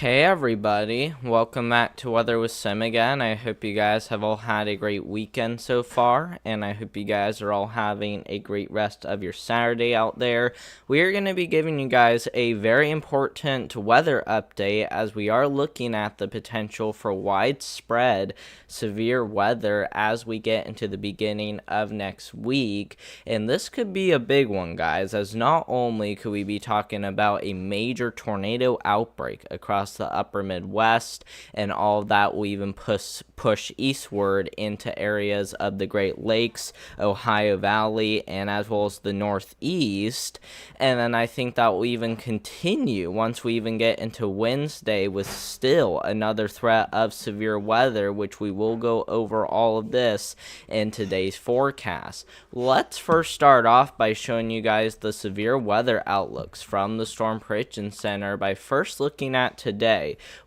Hey everybody, welcome back to Weather with Sim again. I hope you guys have all had a great weekend so far, and I hope you guys are all having a great rest of your Saturday out there. We are going to be giving you guys a very important weather update as we are looking at the potential for widespread severe weather as we get into the beginning of next week. And this could be a big one, guys, as not only could we be talking about a major tornado outbreak across the upper Midwest, and all of that will even push eastward into areas of the Great Lakes, Ohio Valley, and as well as the Northeast. And then I think that will even continue once we even get into Wednesday with still another threat of severe weather, which we will go over all of this in today's forecast. Let's first start off by showing you guys the severe weather outlooks from the Storm Prediction Center by first looking at today.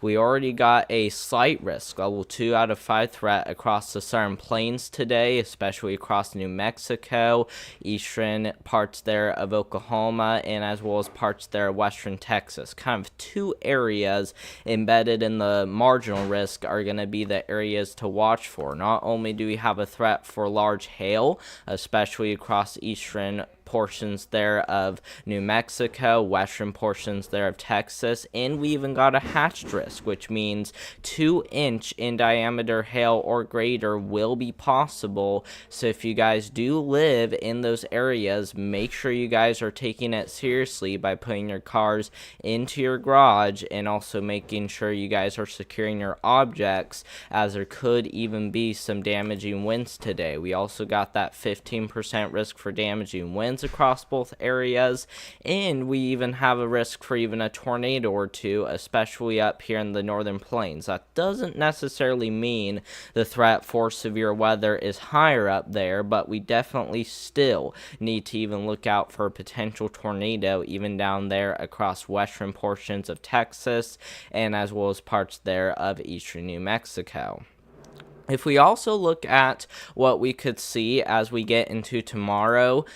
We already got a slight risk, level 2 out of 5 threat across the Southern Plains today, especially across New Mexico, eastern parts there of Oklahoma, and as well as parts there of western Texas. Kind of two areas embedded in the marginal risk are going to be the areas to watch for. Not only do we have a threat for large hail, especially across eastern portions there of New Mexico, western portions there of Texas, and we even got a hatched risk, which means 2-inch in diameter hail or greater will be possible. So if you guys do live in those areas, make sure you guys are taking it seriously by putting your cars into your garage and also making sure you guys are securing your objects, as there could even be some damaging winds today. We also got that 15% risk for damaging winds across both areas, and we even have a risk for even a tornado or two, especially up here in the northern plains. That doesn't necessarily mean the threat for severe weather is higher up there, but we definitely still need to even look out for a potential tornado even down there across western portions of Texas and as well as parts there of eastern New Mexico. If we also look at what we could see as we get into tomorrow,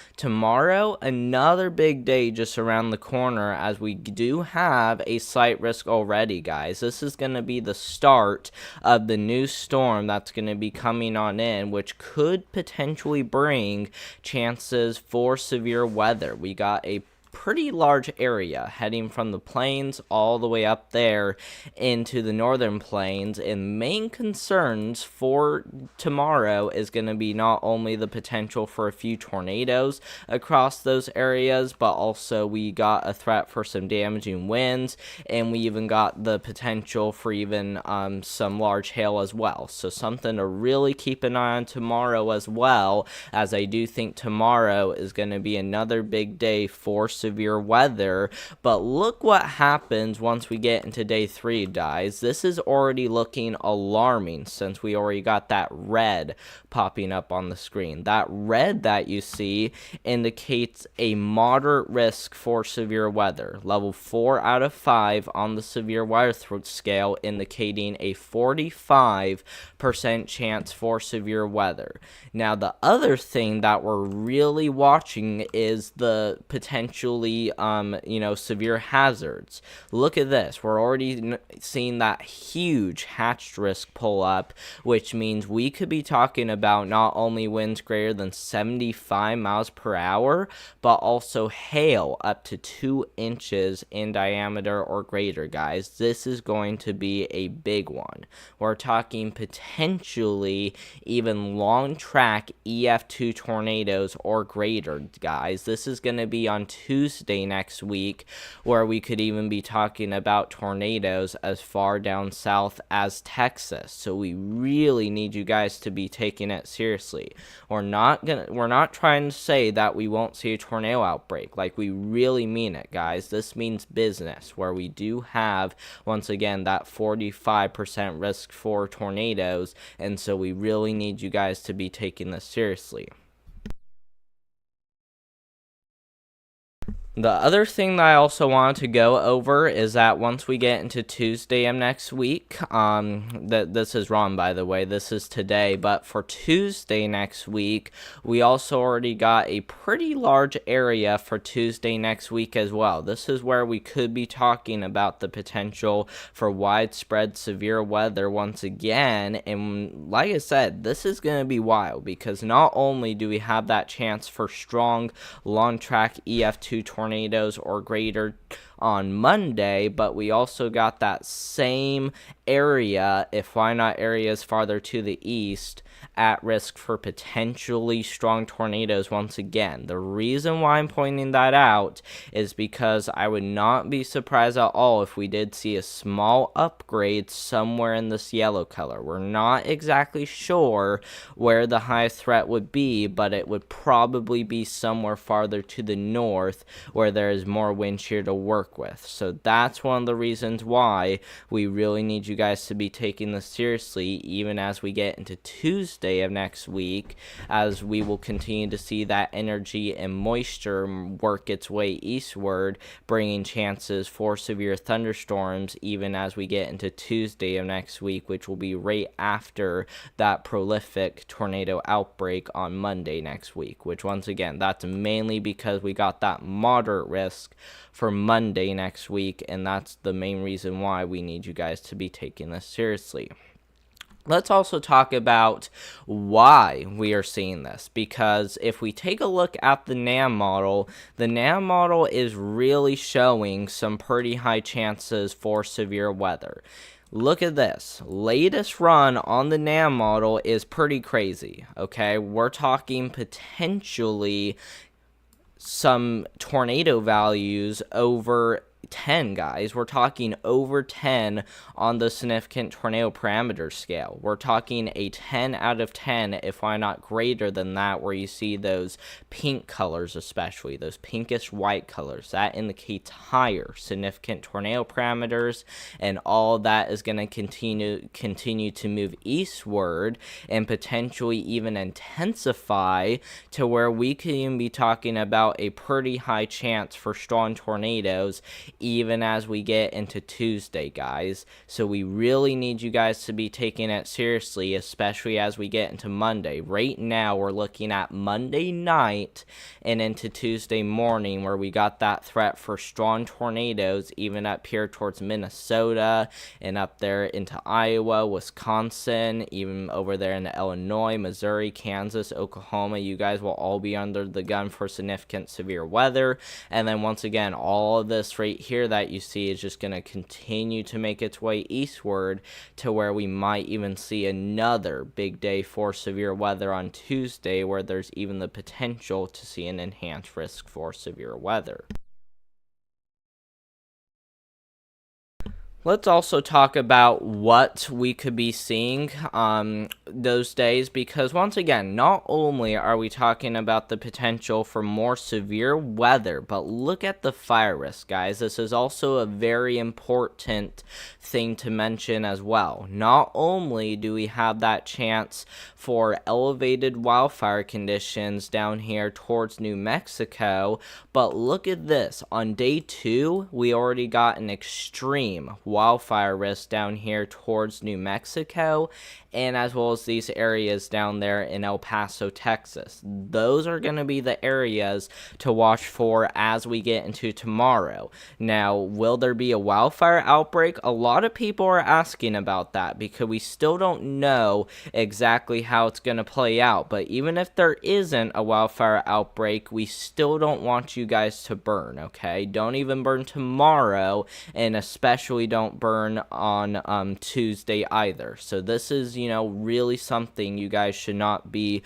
another big day just around the corner, as we do have a slight risk already, guys. This is going to be the start of the new storm that's going to be coming on in, which could potentially bring chances for severe weather. We got a pretty large area heading from the plains all the way up there into the northern plains, and main concerns for tomorrow is going to be not only the potential for a few tornadoes across those areas, but also we got a threat for some damaging winds, and we even got the potential for even some large hail as well. So something to really keep an eye on tomorrow as well, as I do think tomorrow is going to be another big day for severe weather. But look what happens once we get into day 3, guys. This is already looking alarming since we already got that red popping up on the screen. That red that you see indicates a moderate risk for severe weather. Level 4 out of 5 on the severe weather scale, indicating a 45% chance for severe weather. Now, the other thing that we're really watching is the potentially, severe hazards. Look at this. We're already seeing that huge hatched risk pull up, which means we could be talking about not only winds greater than 75 miles per hour, but also hail up to 2 inches in diameter or greater, guys. This is going to be a big one. We're talking potentially even long track EF2 tornadoes or greater, guys. This is going to be on Tuesday next week, where we could even be talking about tornadoes as far down south as Texas. So we really need you guys to be taking it seriously. We're not trying to say that we won't see a tornado outbreak. Like, we really mean it, guys. This means business, where we do have, once again, that 45% risk for tornadoes, and so we really need you guys to be taking this seriously. The other thing that I also wanted to go over is that once we get into Tuesday of next week, this is wrong, by the way, this is today, but for Tuesday next week, we also already got a pretty large area for Tuesday next week as well. This is where we could be talking about the potential for widespread severe weather once again, and like I said, this is going to be wild, because not only do we have that chance for strong long track EF2 tornadoes or greater on Monday, but we also got that same area, if why not areas farther to the east, at risk for potentially strong tornadoes once again. The reason why I'm pointing that out is because I would not be surprised at all if we did see a small upgrade somewhere in this yellow color. We're not exactly sure where the high threat would be, but it would probably be somewhere farther to the north where there is more wind shear to work with. So that's one of the reasons why we really need you guys to be taking this seriously, even as we get into Tuesday of next week, as we will continue to see that energy and moisture work its way eastward, bringing chances for severe thunderstorms even as we get into Tuesday of next week, which will be right after that prolific tornado outbreak on Monday next week, which once again, that's mainly because we got that moderate risk for Monday next week, and that's the main reason why we need you guys to be taking this seriously. Let's also talk about why we are seeing this, because if we take a look at the NAM model, the NAM model is really showing some pretty high chances for severe weather. Look at this. Latest run on the NAM model is pretty crazy, okay? We're talking potentially some tornado values over 10, guys. We're talking over 10 on the significant tornado parameter scale. We're talking a 10 out of 10, if why not greater than that, where you see those pink colors, especially those pinkish white colors. That indicates higher significant tornado parameters, and all that is going to continue to move eastward and potentially even intensify to where we can even be talking about a pretty high chance for strong tornadoes even as we get into Tuesday, guys. So we really need you guys to be taking it seriously, especially as we get into Monday. Right now, we're looking at Monday night and into Tuesday morning, where we got that threat for strong tornadoes, even up here towards Minnesota and up there into Iowa, Wisconsin, even over there in Illinois, Missouri, Kansas, Oklahoma. You guys will all be under the gun for significant severe weather. And then once again, all of this right here that you see is just going to continue to make its way eastward to where we might even see another big day for severe weather on Tuesday, where there's even the potential to see an enhanced risk for severe weather. Let's also talk about what we could be seeing those days, because once again, not only are we talking about the potential for more severe weather, but look at the fire risk, guys. This is also a very important thing to mention as well. Not only do we have that chance for elevated wildfire conditions down here towards New Mexico, but look at this. On day 2, we already got an extreme wildfire risk down here towards New Mexico, and as well as these areas down there in El Paso, Texas. Those are going to be the areas to watch for as we get into tomorrow. Now, will there be a wildfire outbreak? A lot of people are asking about that, because we still don't know exactly how it's going to play out. But even if there isn't a wildfire outbreak, we still don't want you guys to burn, okay? Don't even burn tomorrow, and especially don't burn on Tuesday either. So this is, really something you guys should not be,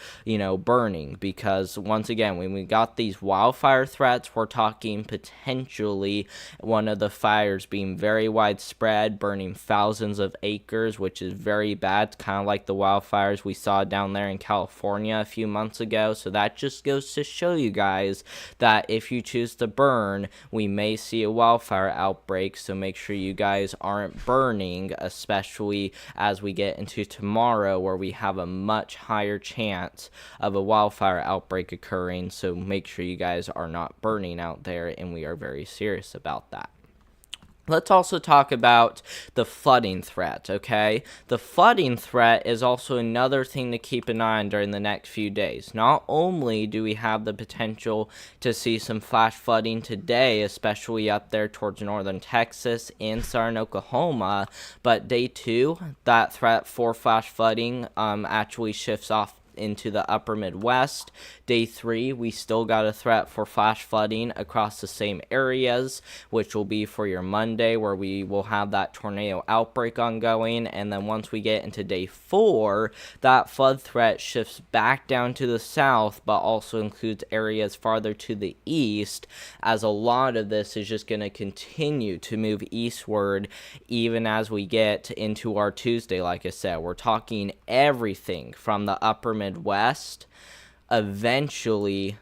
burning, because once again, when we got these wildfire threats, we're talking potentially one of the fires being very widespread, burning thousands of acres, which is very bad, kind of like the wildfires we saw down there in California a few months ago. So that just goes to show you guys that if you choose to burn, we may see a wildfire outbreak. So make sure you guys guys aren't burning, especially as we get into tomorrow, where we have a much higher chance of a wildfire outbreak occurring. So make sure you guys are not burning out there, and we are very serious about that. Let's also talk about the flooding threat, okay? The flooding threat is also another thing to keep an eye on during the next few days. Not only do we have the potential to see some flash flooding today, especially up there towards northern Texas and southern Oklahoma, but day 2, that threat for flash flooding actually shifts off into the upper Midwest. Day 3, we still got a threat for flash flooding across the same areas, which will be for your Monday, where we will have that tornado outbreak ongoing. And then once we get into day 4, that flood threat shifts back down to the south, but also includes areas farther to the east, as a lot of this is just going to continue to move eastward even as we get into our Tuesday. Like I said, we're talking everything from the upper Midwest, eventually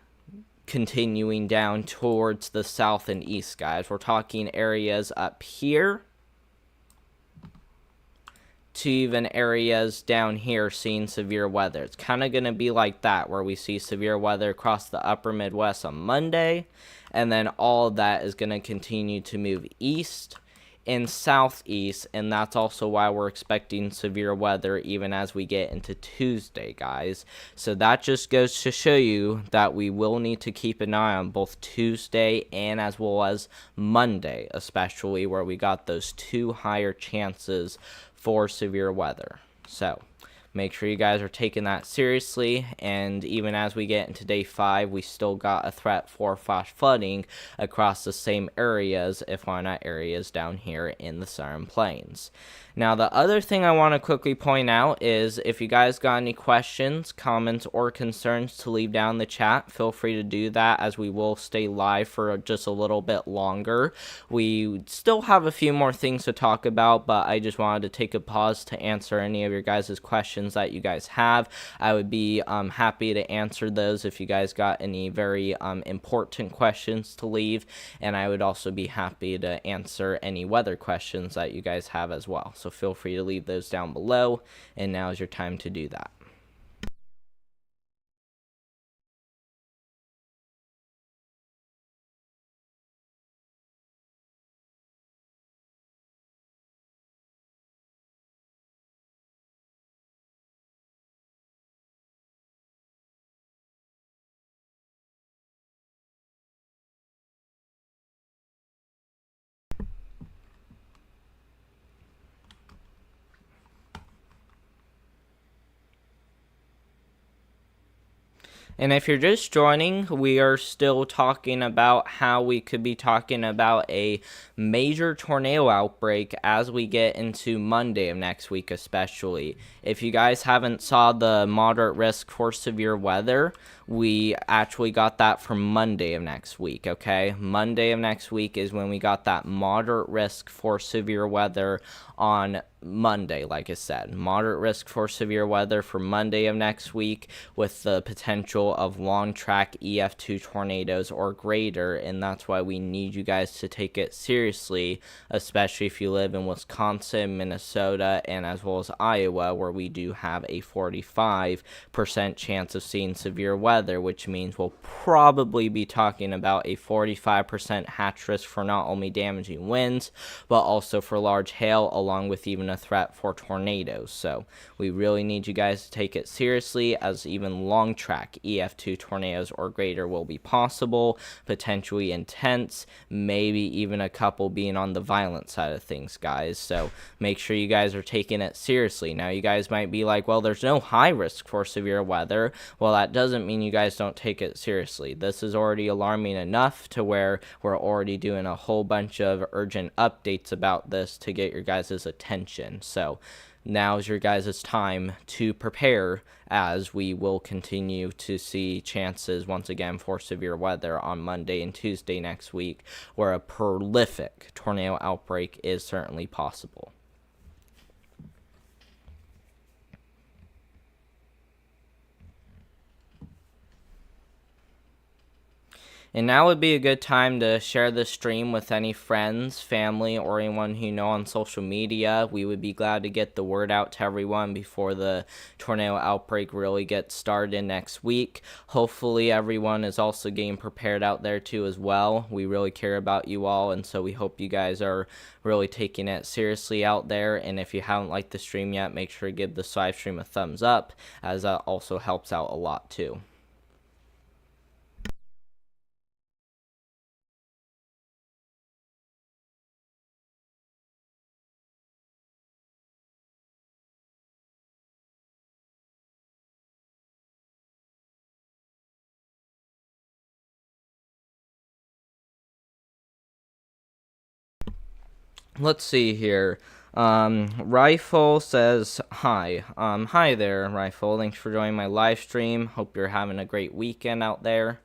continuing down towards the south and east, guys. We're talking areas up here to even areas down here seeing severe weather. It's kind of going to be like that, where we see severe weather across the upper Midwest on Monday, and then all of that is going to continue to move east and southeast, and that's also why we're expecting severe weather even as we get into Tuesday, guys. So that just goes to show you that we will need to keep an eye on both Tuesday and as well as Monday, especially where we got those 2 higher chances for severe weather. So make sure you guys are taking that seriously, and even as we get into day 5, we still got a threat for flash flooding across the same areas, if not areas down here in the Southern Plains. Now, the other thing I want to quickly point out is if you guys got any questions, comments, or concerns to leave down in the chat, feel free to do that, as we will stay live for just a little bit longer. We still have a few more things to talk about, but I just wanted to take a pause to answer any of your guys' questions that you guys have. I would be happy to answer those if you guys got any very important questions to leave, and I would also be happy to answer any weather questions that you guys have as well. So feel free to leave those down below, and now is your time to do that. And if you're just joining, we are still talking about how we could be talking about a major tornado outbreak as we get into Monday of next week, especially. If you guys haven't saw the moderate risk for severe weather, we actually got that for Monday of next week, okay? Monday of next week is when we got that moderate risk for severe weather on Monday. Like I said, moderate risk for severe weather for Monday of next week, with the potential of long track EF2 tornadoes or greater, and that's why we need you guys to take it seriously, especially if you live in Wisconsin, Minnesota, and as well as Iowa, where we do have a 45% chance of seeing severe weather, which means we'll probably be talking about a 45% hatch risk for not only damaging winds, but also for large hail, along with even a threat for tornadoes. So we really need you guys to take it seriously, as even long track EF2 tornadoes or greater will be possible, potentially intense, maybe even a couple being on the violent side of things, guys. So make sure you guys are taking it seriously. Now, you guys might be like, well, there's no high risk for severe weather. Well, that doesn't mean you guys don't take it seriously. This is already alarming enough to where we're already doing a whole bunch of urgent updates about this to get your guys' attention. So now's your guys' time to prepare, as we will continue to see chances once again for severe weather on Monday and Tuesday next week, where a prolific tornado outbreak is certainly possible. And now would be a good time to share the stream with any friends, family, or anyone who you know on social media. We would be glad to get the word out to everyone before the tornado outbreak really gets started next week. Hopefully everyone is also getting prepared out there too as well. We really care about you all, and so we hope you guys are really taking it seriously out there. And if you haven't liked the stream yet, make sure to give the live stream a thumbs up, as that also helps out a lot too. Let's see here. Rifle says hi. Hi there, Rifle. Thanks for joining my live stream. Hope you're having a great weekend out there.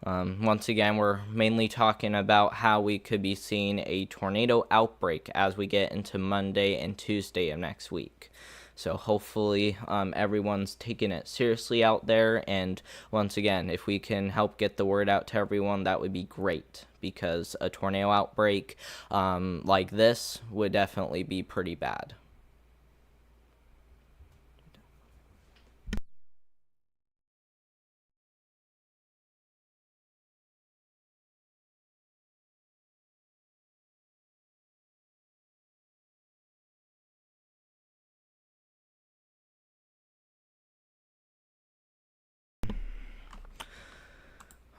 Once again, we're mainly talking about how we could be seeing a tornado outbreak as we get into Monday and Tuesday of next week. So hopefully everyone's taking it seriously out there. And once again, if we can help get the word out to everyone, that would be great, because a tornado outbreak like this would definitely be pretty bad.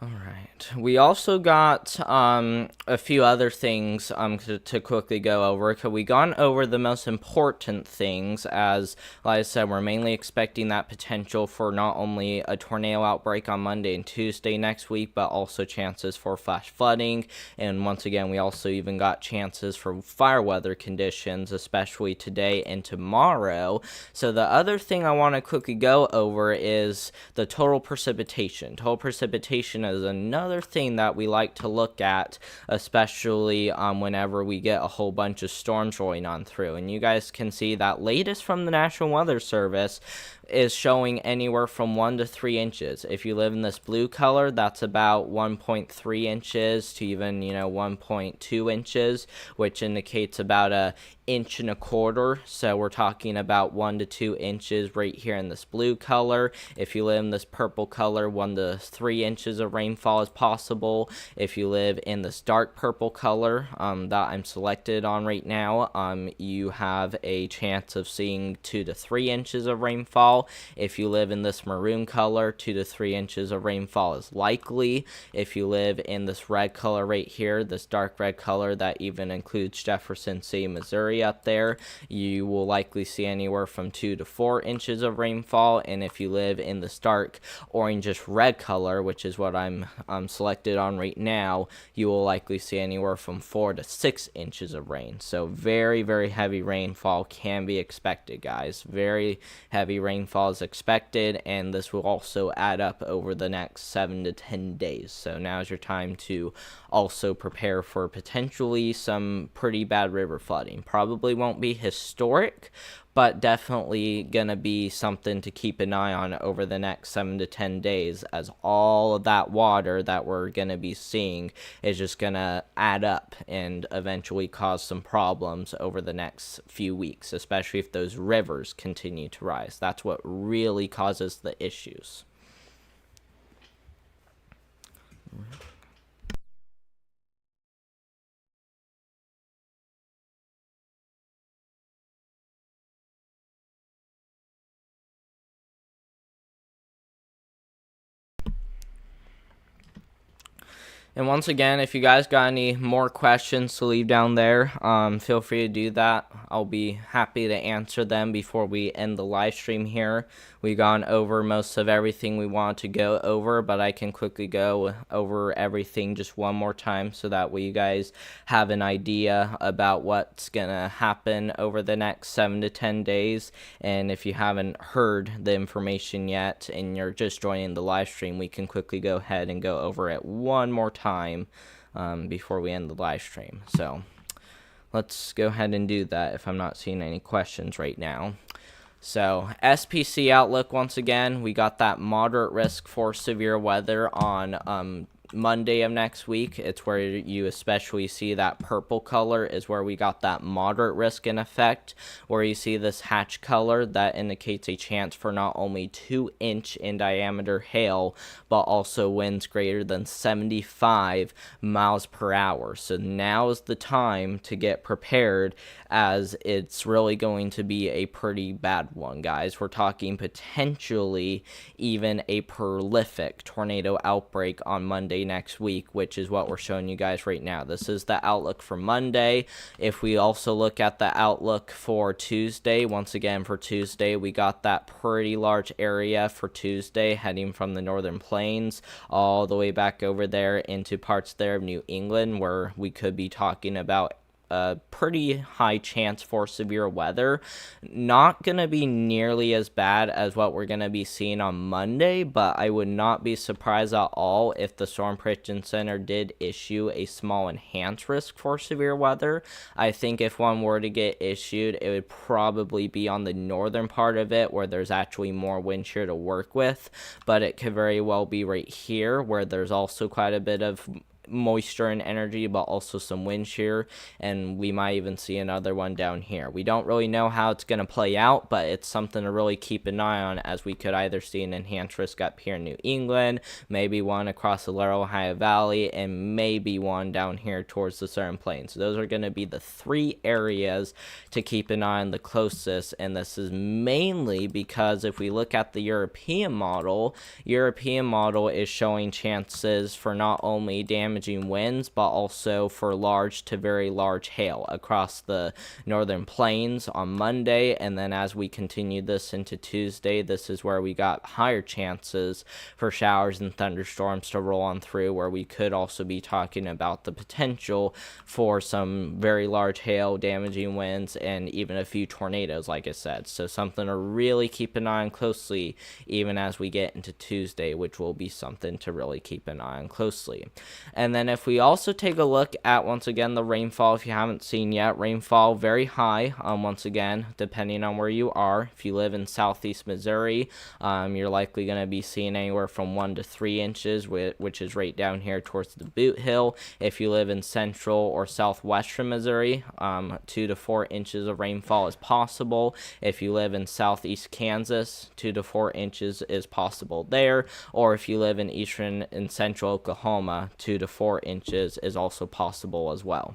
All right. We also got a few other things to quickly go over. We gone over the most important things, as like I said, we're mainly expecting that potential for not only a tornado outbreak on Monday and Tuesday next week, but also chances for flash flooding. And once again, we also even got chances for fire weather conditions, especially today and tomorrow. So the other thing I want to quickly go over is the total precipitation. Total precipitation is another thing that we like to look at, especially whenever we get a whole bunch of storms rolling on through. And you guys can see that latest from the National Weather Service is showing anywhere from 1 to 3 inches. If you live in this blue color, that's about 1.3 inches to even 1.2 inches, which indicates about a inch and a quarter. So we're talking about 1 to 2 inches right here in this blue color. If you live in this purple color, 1 to 3 inches of rainfall is possible. If you live in this dark purple color that I'm selected on right now, you have a chance of seeing 2 to 3 inches of rainfall. If you live in this maroon color, 2 to 3 inches of rainfall is likely. If you live in this red color right here, this dark red color that even includes Jefferson City, Missouri up there, you will likely see anywhere from 2 to 4 inches of rainfall. And if you live in this dark orangish red color, which is what I'm selected on right now, you will likely see anywhere from 4 to 6 inches of rain. So very, very heavy rainfall can be expected, guys. Very heavy rainfall is expected, and this will also add up over the next 7 to 10 days. So now's your time to also prepare for potentially some pretty bad river flooding. Probably won't be historic, but definitely gonna be something to keep an eye on over the next 7 to 10 days, as all of that water that we're gonna be seeing is just gonna add up and eventually cause some problems over the next few weeks, especially if those rivers continue to rise. That's what really causes the issues. And once again, if you guys got any more questions to leave down there, feel free to do that. I'll be happy to answer them before we end the live stream here. We've gone over most of everything we want to go over, but I can quickly go over everything just one more time so that way you guys have an idea about what's going to happen over the next 7 to 10 days. And if you haven't heard the information yet and you're just joining the live stream, we can quickly go ahead and go over it one more time before we end the live stream. So let's go ahead and do that if I'm not seeing any questions right now. So SPC outlook, once again, we got that moderate risk for severe weather on Monday of next week, it's where you especially see that purple color is where we got that moderate risk in effect, where you see this hatch color that indicates a chance for not only 2-inch in diameter hail, but also winds greater than 75 miles per hour. So now is the time to get prepared, as it's really going to be a pretty bad one, guys. We're talking potentially even a prolific tornado outbreak on Monday next week, which is what we're showing you guys right now. This is the outlook for Monday. If we also look at the outlook for Tuesday, once again for Tuesday, we got that pretty large area for Tuesday heading from the northern plains all the way back over there into parts there of New England, where we could be talking about a pretty high chance for severe weather. Not going to be nearly as bad as what we're going to be seeing on Monday, but I would not be surprised at all if the Storm Prediction Center did issue a small enhanced risk for severe weather. I think if one were to get issued, it would probably be on the northern part of it, where there's actually more wind shear to work with, but it could very well be right here, where there's also quite a bit of moisture and energy, but also some wind shear, and we might even see another one down here. We don't really know how it's going to play out, but it's something to really keep an eye on, as we could either see an enhanced risk up here in New England, maybe one across the Lower Ohio Valley, and maybe one down here towards the Southern Plains. So those are going to be the three areas to keep an eye on the closest, and this is mainly because if we look at the European model is showing chances for not only damaging winds, but also for large to very large hail across the northern plains on Monday. And then as we continue this into Tuesday, this is where we got higher chances for showers and thunderstorms to roll on through, where we could also be talking about the potential for some very large hail, damaging winds, and even a few tornadoes, like I said. So something to really keep an eye on closely, even as we get into Tuesday, which will be something to really keep an eye on closely. And then if we also take a look at, once again, the rainfall, if you haven't seen yet, rainfall very high, once again, depending on where you are. If you live in southeast Missouri, you're likely going to be seeing anywhere from 1 to 3 inches, which is right down here towards the Boot Hill. If you live in central or southwestern Missouri, 2 to 4 inches of rainfall is possible. If you live in southeast Kansas, 2 to 4 inches is possible there. Or if you live in eastern and central Oklahoma, 2 to 4 inches is also possible as well.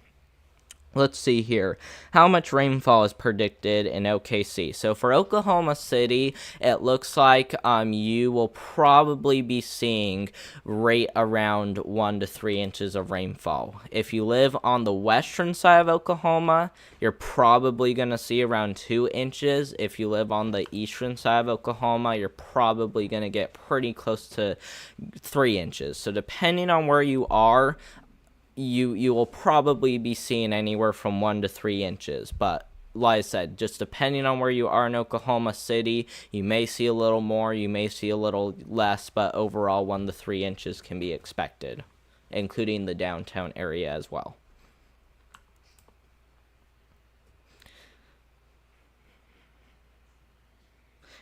Let's see here. How much rainfall is predicted in OKC? So for Oklahoma City, it looks like you will probably be seeing right around 1 to 3 inches of rainfall. If you live on the western side of Oklahoma, you're probably going to see around 2 inches. If you live on the eastern side of Oklahoma, you're probably going to get pretty close to 3 inches. So depending on where you are, you will probably be seeing anywhere from 1 to 3 inches. But like I said, just depending on where you are in Oklahoma City, you may see a little more, you may see a little less, but overall 1 to 3 inches can be expected, including the downtown area as well.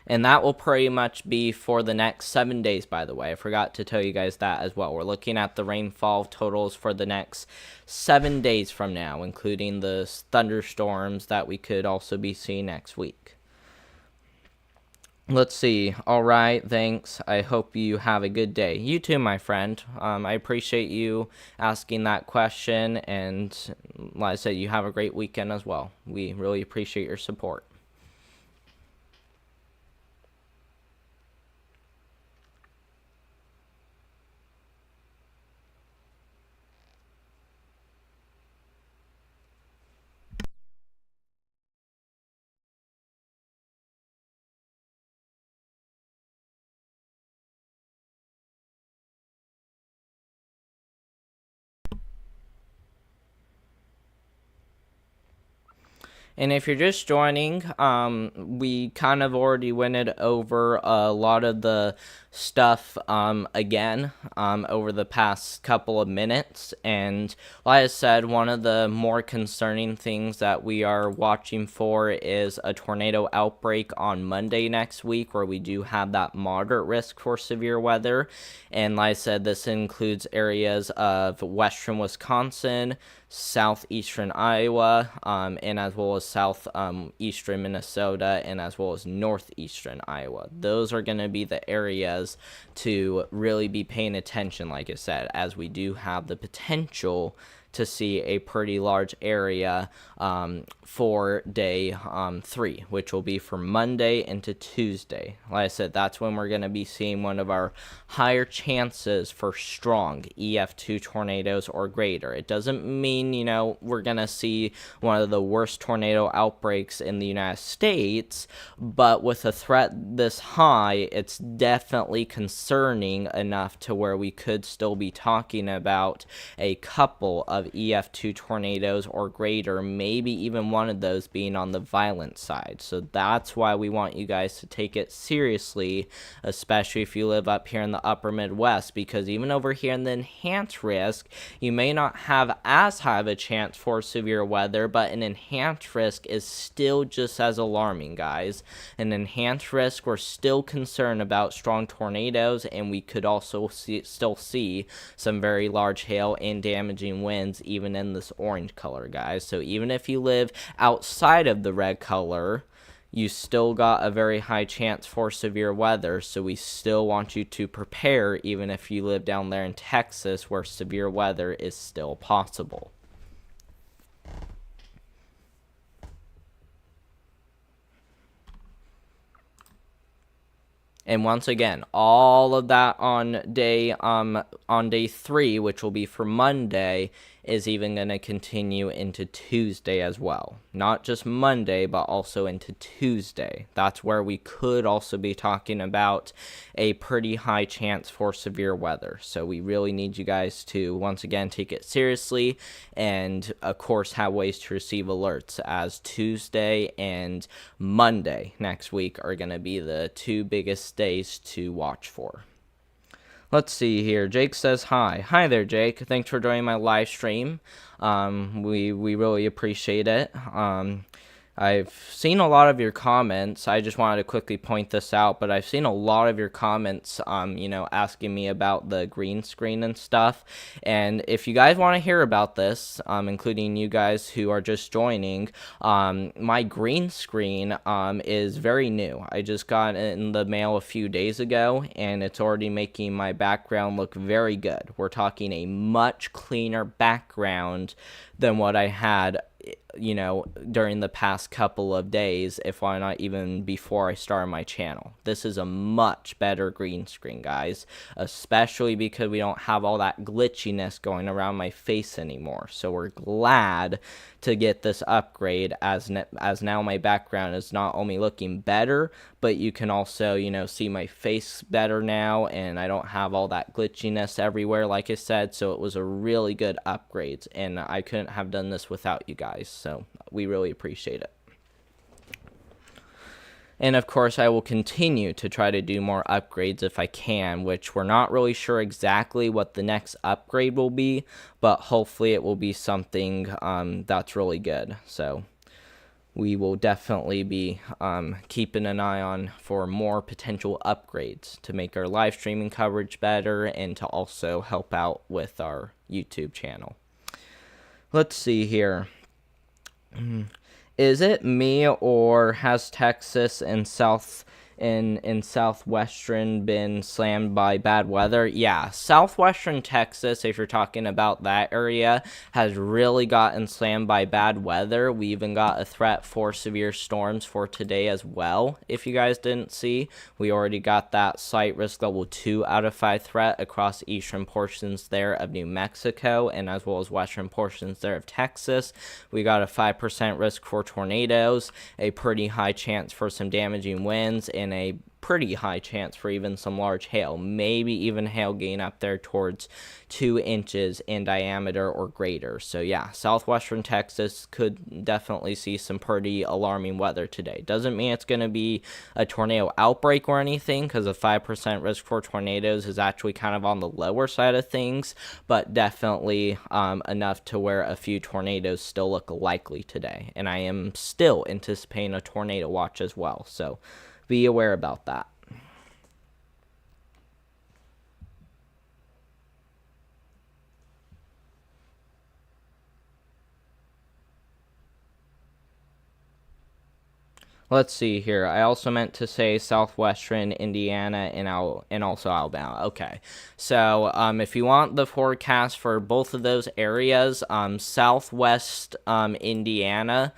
And that will pretty much be for the next 7 days, by the way. I forgot to tell you guys that as well. We're looking at the rainfall totals for the next 7 days from now, including the thunderstorms that we could also be seeing next week. Let's see. All right, thanks. I hope you have a good day. You too, my friend. I appreciate you asking that question, and like I said, you have a great weekend as well. We really appreciate your support. And if you're just joining, we kind of already went over a lot of the stuff again over the past couple of minutes. And like I said, one of the more concerning things that we are watching for is a tornado outbreak on Monday next week, where we do have that moderate risk for severe weather. And like I said, this includes areas of western Wisconsin, southeastern Iowa, and as well as southeastern Minnesota, and as well as northeastern Iowa. Those are going to be the areas to really be paying attention, like I said, as we do have the potential to see a pretty large area for day 3, which will be from Monday into Tuesday. Like I said, that's when we're going to be seeing one of our higher chances for strong EF2 tornadoes or greater. It doesn't mean, we're going to see one of the worst tornado outbreaks in the United States, but with a threat this high, it's definitely concerning enough to where we could still be talking about a couple of EF2 tornadoes or greater, maybe even one of those being on the violent side. So that's why we want you guys to take it seriously, especially if you live up here in the upper Midwest, because even over here in the enhanced risk, you may not have as high of a chance for severe weather, but an enhanced risk is still just as alarming, guys. An enhanced risk, we're still concerned about strong tornadoes, and we could also still see some very large hail and damaging winds even in this orange color, guys. So even if you live outside of the red color, you still got a very high chance for severe weather, so we still want you to prepare even if you live down there in Texas where severe weather is still possible. And once again, all of that on day 3, which will be for Monday, is even going to continue into Tuesday as well. Not just Monday, but also into Tuesday. That's where we could also be talking about a pretty high chance for severe weather. So we really need you guys to, once again, take it seriously and, of course, have ways to receive alerts, as Tuesday and Monday next week are going to be the 2 biggest days to watch for. Let's see here. Jake says hi. Hi there, Jake. Thanks for joining my live stream. We really appreciate it. I've seen a lot of your comments. I just wanted to quickly point this out, but I've seen a lot of your comments, asking me about the green screen and stuff. And if you guys want to hear about this, including you guys who are just joining, my green screen is very new. I just got it in the mail a few days ago, and it's already making my background look very good. We're talking a much cleaner background than what I had during the past couple of days, if why not even before I started my channel. This is a much better green screen, guys, especially because we don't have all that glitchiness going around my face anymore. So we're glad to get this upgrade, as now my background is not only looking better, but you can also, see my face better now, and I don't have all that glitchiness everywhere, like I said. So it was a really good upgrade, and I couldn't have done this without you guys. So we really appreciate it. And of course, I will continue to try to do more upgrades if I can, which we're not really sure exactly what the next upgrade will be, but hopefully it will be something that's really good. So we will definitely be keeping an eye on for more potential upgrades to make our live streaming coverage better and to also help out with our YouTube channel. Let's see here. Is it me, or has Texas and southwestern been slammed by bad weather? Yeah, southwestern Texas, if you're talking about that area, has really gotten slammed by bad weather. We even got a threat for severe storms for today as well. If you guys didn't see, we already got that site risk level 2 out of 5 threat across eastern portions there of New Mexico, and as well as western portions there of Texas. We got a 5% risk for tornadoes, a pretty high chance for some damaging winds, and and a pretty high chance for even some large hail, maybe even hail gain up there towards 2 inches in diameter or greater. So yeah, southwestern Texas could definitely see some pretty alarming weather today. Doesn't mean it's going to be a tornado outbreak or anything, because a 5% risk for tornadoes is actually kind of on the lower side of things, but definitely enough to where a few tornadoes still look likely today. And I am still anticipating a tornado watch as well, so be aware about that. Let's see here. I also meant to say southwestern Indiana and also Alabama. Okay. So if you want the forecast for both of those areas, southwest Indiana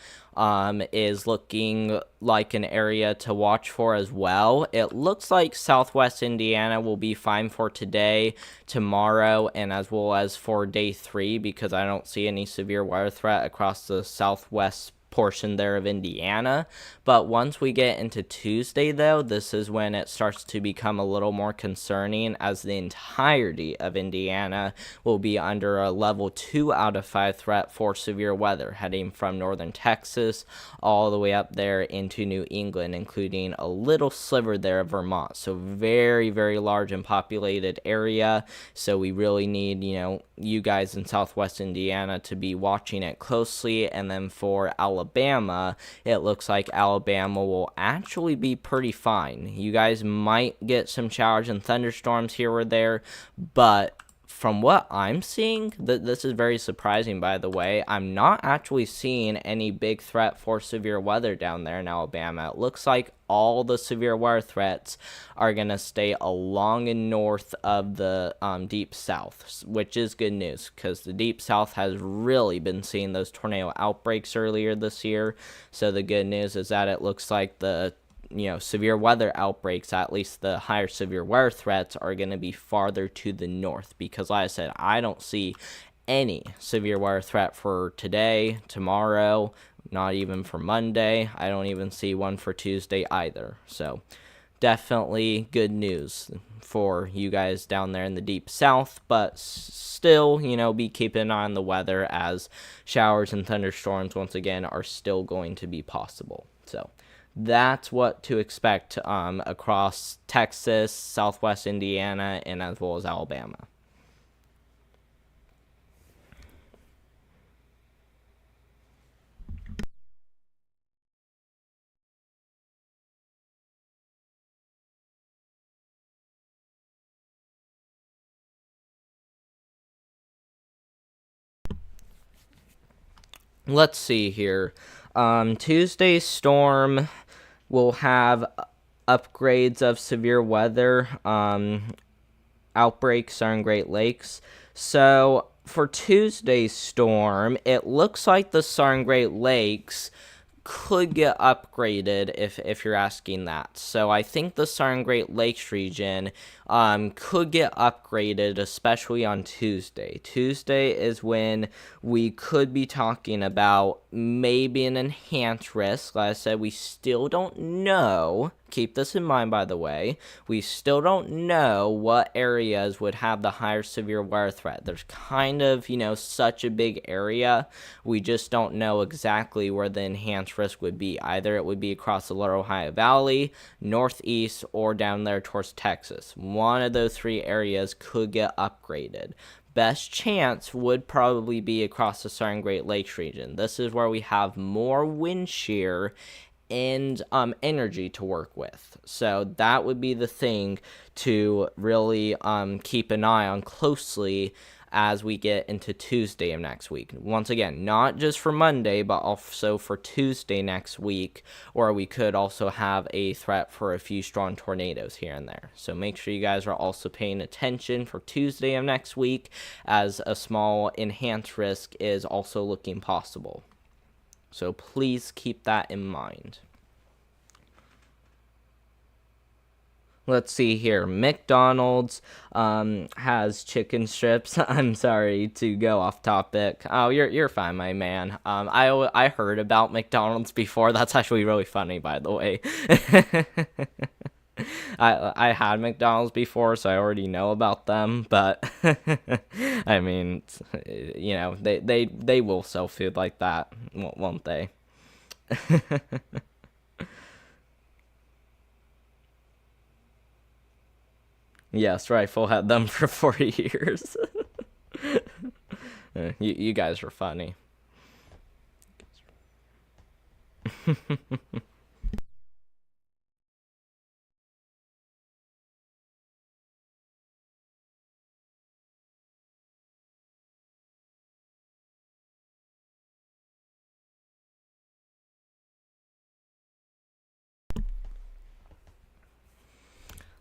is looking like an area to watch for as well. It looks like southwest Indiana will be fine for today, tomorrow, and as well as for day 3, because I don't see any severe weather threat across the southwest portion there of Indiana. But once we get into Tuesday, though, this is when it starts to become a little more concerning, as the entirety of Indiana will be under a level 2 out of 5 threat for severe weather, heading from northern Texas all the way up there into New England, including a little sliver there of Vermont. So very, very large and populated area. So we really need, you guys in southwest Indiana to be watching it closely. And then for Alabama, it looks like Alabama will actually be pretty fine. You guys might get some showers and thunderstorms here or there, but from what I'm seeing, this is very surprising, by the way, I'm not actually seeing any big threat for severe weather down there in Alabama. It looks like all the severe weather threats are going to stay along and north of the deep south, which is good news, because the deep south has really been seeing those tornado outbreaks earlier this year. So the good news is that it looks like the severe weather outbreaks, at least the higher severe weather threats, are going to be farther to the north, because like I said, I don't see any severe weather threat for today, tomorrow, not even for Monday. I don't even see one for Tuesday either. So definitely good news for you guys down there in the deep south, but still, be keeping an eye on the weather, as showers and thunderstorms once again are still going to be possible. So that's what to expect across Texas, southwest Indiana, and as well as Alabama. Let's see here. Tuesday's storm will have upgrades of severe weather outbreaks are in Great Lakes. So for Tuesday's storm, it looks like the Southern Great Lakes could get upgraded if you're asking that. So I think the Southern Great Lakes region could get upgraded, especially on Tuesday. Tuesday is when we could be talking about maybe an enhanced risk. Like I said, we still don't know. Keep this in mind, by the way. We still don't know what areas would have the higher severe weather threat. There's kind of, such a big area. We just don't know exactly where the enhanced risk would be. Either it would be across the Lower Ohio Valley, northeast, or down there towards Texas. One of those 3 areas could get upgraded. Best chance would probably be across the Southern Great Lakes region. This is where we have more wind shear and energy to work with. So that would be the thing to really keep an eye on closely as we get into Tuesday of next week. Once again, not just for Monday, but also for Tuesday next week, where we could also have a threat for a few strong tornadoes here and there. So make sure you guys are also paying attention for Tuesday of next week, as a small enhanced risk is also looking possible. So please keep that in mind. Let's see here. McDonald's has chicken strips. I'm sorry to go off topic. Oh, you're fine, my man. I heard about McDonald's before. That's actually really funny, by the way. I had McDonald's before, so I already know about them. But I mean, they will sell food like that, won't they? Yes, Rifle had them for 40 years. You guys are funny.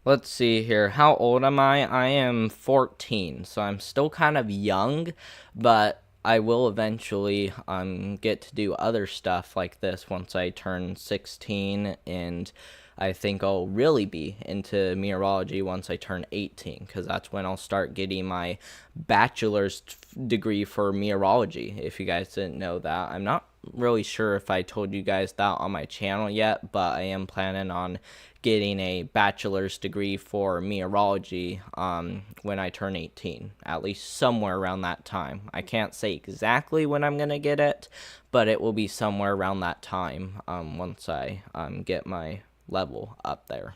Let's see here. How old am I? I am 14, so I'm still kind of young, but I will eventually get to do other stuff like this once I turn 16, and I think I'll really be into meteorology once I turn 18, because that's when I'll start getting my bachelor's degree for meteorology. If you guys didn't know that, I'm not really sure if I told you guys that on my channel yet, but I am planning on getting a bachelor's degree for meteorology when I turn 18, at least somewhere around that time. I can't say exactly when I'm going to get it, but it will be somewhere around that time once I get my level up there.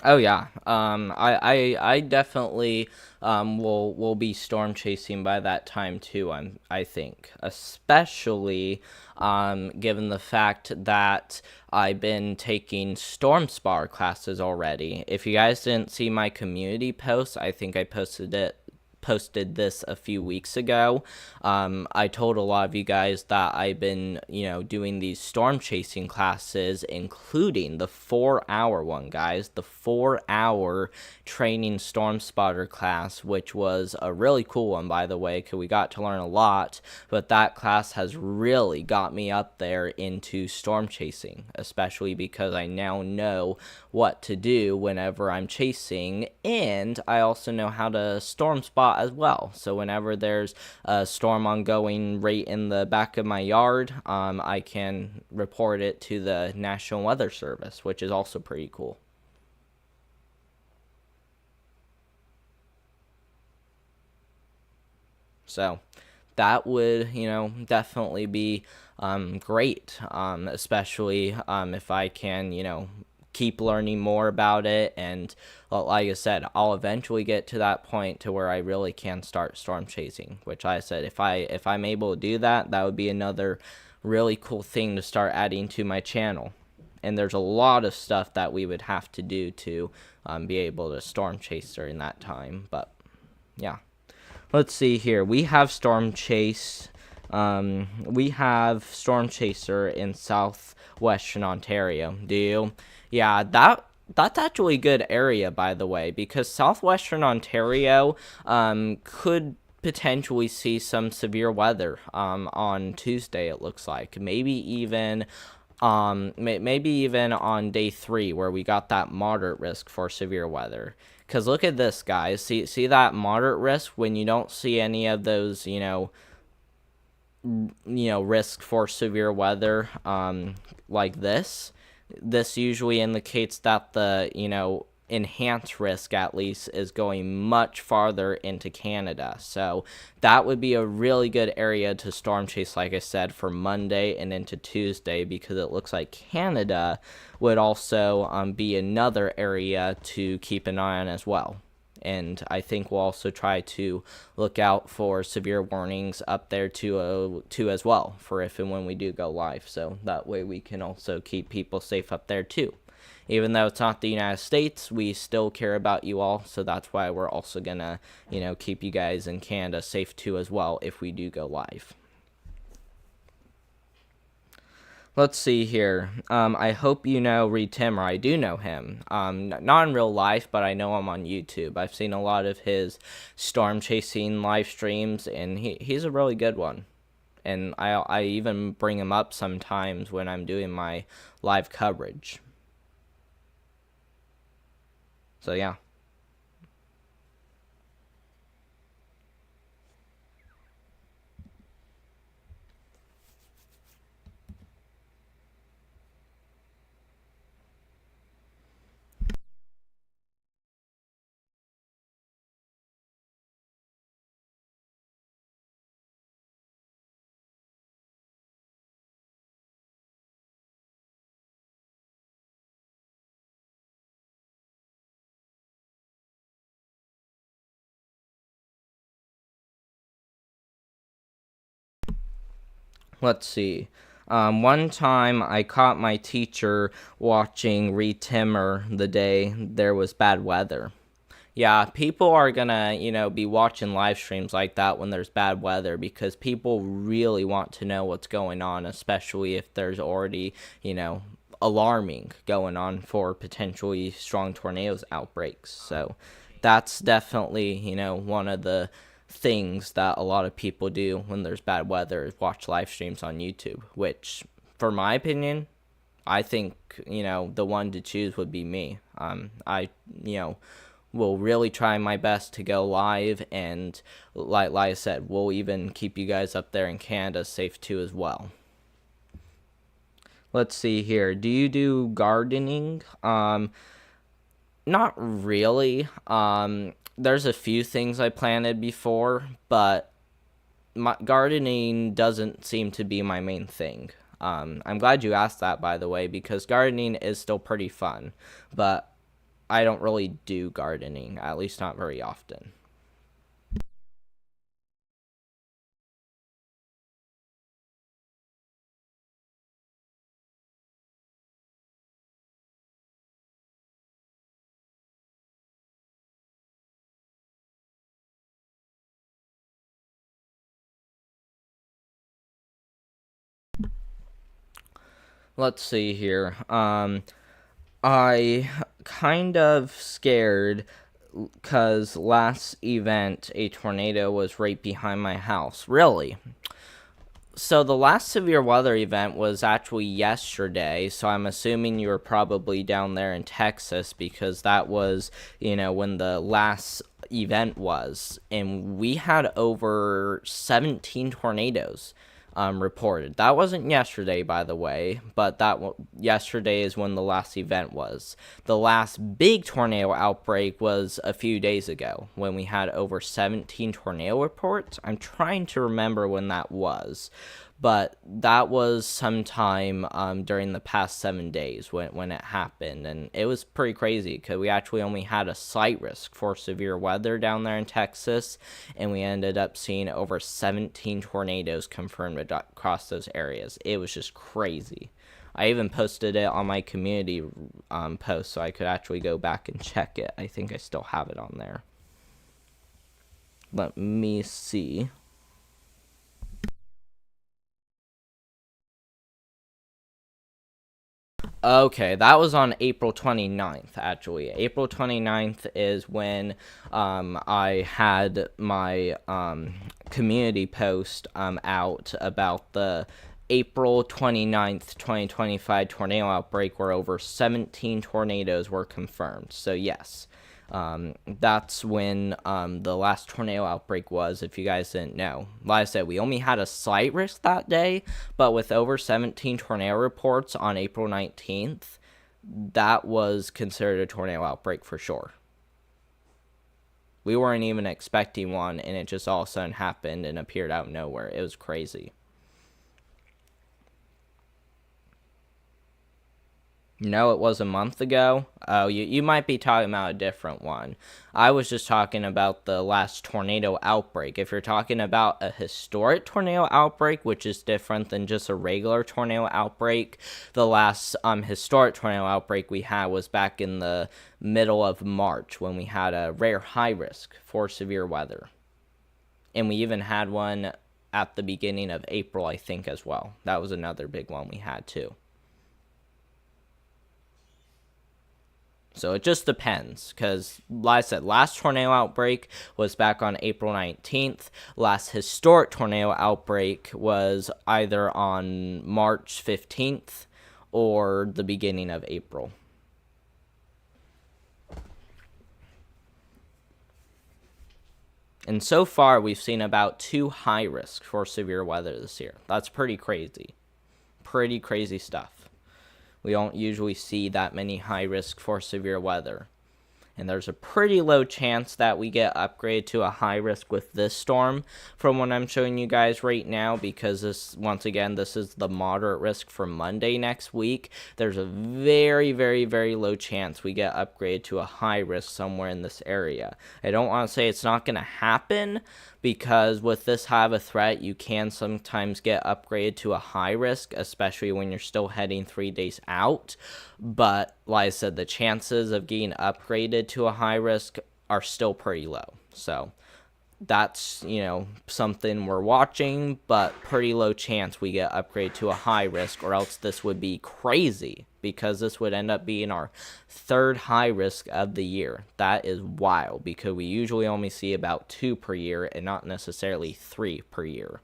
Oh yeah. I definitely will be storm chasing by that time too. I think, especially given the fact that I've been taking storm spar classes already. If you guys didn't see my community post, I think I posted this a few weeks ago. I told a lot of you guys that I've been, doing these storm chasing classes, including the 4-hour one, guys. The 4-hour training storm spotter class, which was a really cool one, by the way, because we got to learn a lot. But that class has really got me up there into storm chasing, especially because I now know what to do whenever I'm chasing, and I also know how to storm spot as well. So whenever there's a storm ongoing right in the back of my yard, I can report it to the National Weather Service, which is also pretty cool. So that would, definitely be great, especially if I can, keep learning more about it. And well, like I said, I'll eventually get to that point to where I really can start storm chasing, which I said, if I'm able to do that, that would be another really cool thing to start adding to my channel. And there's a lot of stuff that we would have to do to be able to storm chase during that time. But yeah, let's see here. We have storm chase. We have storm chaser in southwestern Ontario. Do you? Yeah, that's actually a good area, by the way, because southwestern Ontario could potentially see some severe weather on Tuesday. It looks like maybe even on day 3, where we got that moderate risk for severe weather. Because look at this, guys. See that moderate risk when you don't see any of those, risk for severe weather like this usually indicates that the enhanced risk, at least, is going much farther into Canada. So that would be a really good area to storm chase, like I said, for Monday and into Tuesday, because it looks like Canada would also be another area to keep an eye on as well. And I think we'll also try to look out for severe warnings up there too as well, for if and when we do go live. So that way we can also keep people safe up there too. Even though it's not the United States, we still care about you all. So that's why we're also gonna, keep you guys in Canada safe too as well if we do go live. Let's see here. I hope you know Reed Timmer. I do know him. Not in real life, but I know him on YouTube. I've seen a lot of his storm chasing live streams, and he's a really good one. And I even bring him up sometimes when I'm doing my live coverage. So yeah. Let's see. One time I caught my teacher watching Reed Timmer the day there was bad weather. Yeah, people are gonna, be watching live streams like that when there's bad weather because people really want to know what's going on, especially if there's already, alarming going on for potentially strong tornadoes outbreaks. So that's definitely, one of the things that a lot of people do when there's bad weather is watch live streams on YouTube, which, for my opinion, I think, the one to choose would be me. I, will really try my best to go live, and like I said, we'll even keep you guys up there in Canada safe too as well. Let's see here. Do you do gardening? Not really. There's a few things I planted before, but gardening doesn't seem to be my main thing. I'm glad you asked that, by the way, because gardening is still pretty fun, but I don't really do gardening, at least not very often. Let's see here. I kind of scared because last event a tornado was right behind my house. Really? So the last severe weather event was actually yesterday, so I'm assuming you were probably down there in Texas because that was, when the last event was. And we had over 17 tornadoes reported. That wasn't yesterday, by the way, but yesterday is when the last event was. The last big tornado outbreak was a few days ago when we had over 17 tornado reports. I'm trying to remember when that was, but that was sometime during the past 7 days when it happened, and it was pretty crazy because we actually only had a slight risk for severe weather down there in Texas, and we ended up seeing over 17 tornadoes confirmed across those areas. It was just crazy. I even posted it on my community post so I could actually go back and check it. I think I still have it on there. Let me see. Okay, that was on April 29th, actually. April 29th is when I had my community post out about the April 29th, 2025 tornado outbreak where over 17 tornadoes were confirmed. So, yes. That's when the last tornado outbreak was, if you guys didn't know. Like I said, we only had a slight risk that day, but with over 17 tornado reports on April 19th, that was considered a tornado outbreak for sure. We weren't even expecting one, and it just all of a sudden happened and appeared out of nowhere. It was crazy. No, it was a month ago. Oh, you might be talking about a different one. I was just talking about the last tornado outbreak. If you're talking about a historic tornado outbreak, which is different than just a regular tornado outbreak, the last historic tornado outbreak we had was back in the middle of March when we had a rare high risk for severe weather. And we even had one at the beginning of April, I think, as well. That was another big one we had too. So it just depends, because like I said, last tornado outbreak was back on April 19th. Last historic tornado outbreak was either on March 15th or the beginning of April. And so far, we've seen about 2 high risks for severe weather this year. That's pretty crazy. Pretty crazy stuff. We don't usually see that many high risk for severe weather. And there's a pretty low chance that we get upgraded to a high risk with this storm from what I'm showing you guys right now, because this, once again, this is the moderate risk for Monday next week. There's a very, very, very low chance we get upgraded to a high risk somewhere in this area. I don't want to say it's not going to happen, because with this high of a threat, you can sometimes get upgraded to a high risk, especially when you're still heading 3 days out. But like I said, the chances of getting upgraded to a high risk are still pretty low. So that's, something we're watching, but pretty low chance we get upgraded to a high risk, or else this would be crazy, because this would end up being our 3rd high risk of the year. That is wild, because we usually only see about 2 per year and not necessarily 3 per year.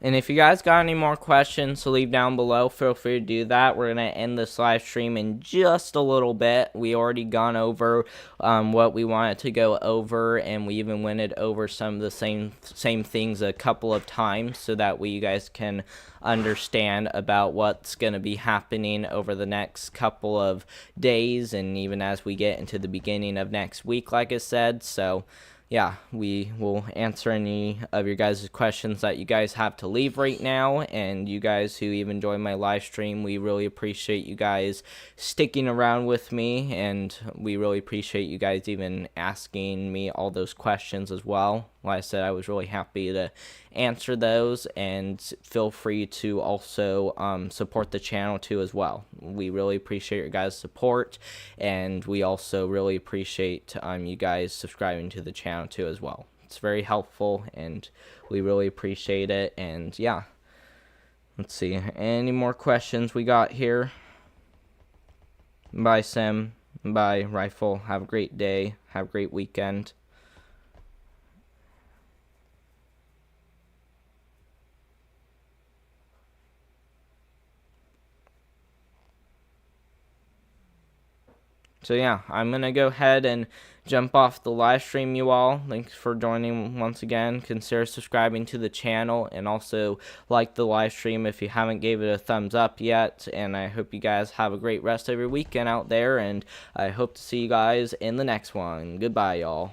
And if you guys got any more questions to leave down below, feel free to do that. We're going to end this live stream in just a little bit. We already gone over what we wanted to go over, and we even went over some of the same things a couple of times, so that way you guys can understand about what's going to be happening over the next couple of days, and even as we get into the beginning of next week, like I said. So yeah, we will answer any of your guys' questions that you guys have to leave right now. And you guys who even joined my live stream, we really appreciate you guys sticking around with me, and we really appreciate you guys even asking me all those questions as well. Like I said, I was really happy to answer those, and feel free to also support the channel too as well. We really appreciate your guys' support, and we also really appreciate you guys subscribing to the channel too as well. It's very helpful, and we really appreciate it. And yeah, let's see, any more questions we got here? Bye, Sim. Bye, Rifle. Have a great day. Have a great weekend. So yeah, I'm going to go ahead and jump off the live stream, you all. Thanks for joining once again. Consider subscribing to the channel, and also like the live stream if you haven't gave it a thumbs up yet. And I hope you guys have a great rest of your weekend out there, and I hope to see you guys in the next one. Goodbye, y'all.